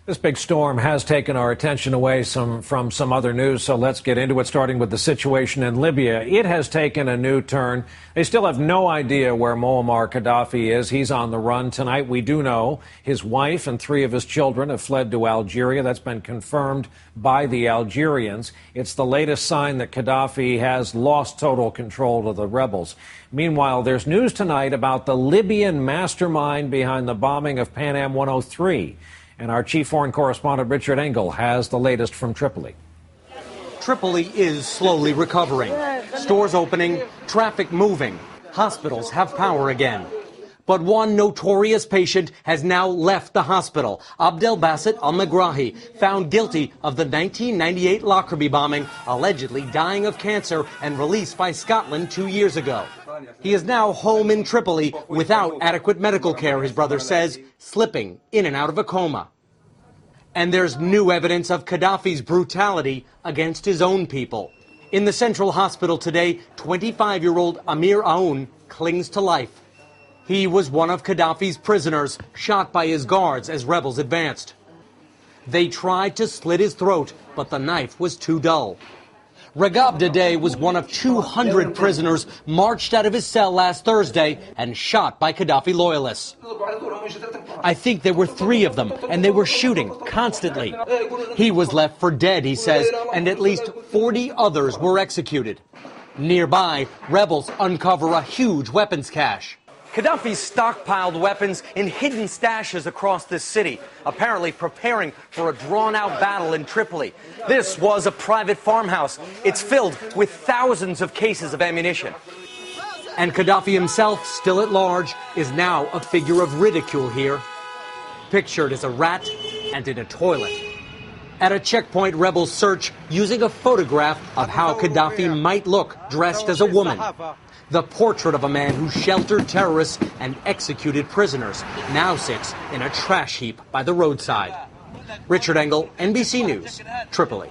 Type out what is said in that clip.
This big storm has taken our attention away from some other news, so let's get into it, starting with the situation in Libya. It has taken a new turn. They still have no idea where Muammar Gadhafi is. He's on the run tonight. We do know his wife and 3 of his children have fled to Algeria. That's been confirmed by the Algerians. It's the latest sign that Gadhafi has lost total control of the rebels. Meanwhile, there's news tonight about the Libyan mastermind behind the bombing of Pan Am 103. And our chief foreign correspondent, Richard Engel, has the latest from Tripoli. Tripoli is slowly recovering. Stores opening, traffic moving. Hospitals have power again. But one notorious patient has now left the hospital. Abdelbasit al-Megrahi, found guilty of the 1998 Lockerbie bombing, allegedly dying of cancer and released by Scotland 2 years ago. He is now home in Tripoli without adequate medical care, his brother says, slipping in and out of a coma. And there's new evidence of Gadhafi's brutality against his own people. In the central hospital today, 25-year-old Amir Aoun clings to life. He was one of Gadhafi's prisoners, shot by his guards as rebels advanced. They tried to slit his throat, but the knife was too dull. Ragab Dadeh was one of 200 prisoners marched out of his cell last Thursday and shot by Gadhafi loyalists. I think there were 3 of them, and they were shooting constantly. He was left for dead, he says, and at least 40 others were executed. Nearby, rebels uncover a huge weapons cache. Gadhafi stockpiled weapons in hidden stashes across the city, apparently preparing for a drawn-out battle in Tripoli. This was a private farmhouse. It's filled with thousands of cases of ammunition. And Gadhafi himself, still at large, is now a figure of ridicule here, pictured as a rat and in a toilet. At a checkpoint, rebels search using a photograph of how Gadhafi might look dressed as a woman. The portrait of a man who sheltered terrorists and executed prisoners now sits in a trash heap by the roadside. Richard Engel, NBC News, Tripoli.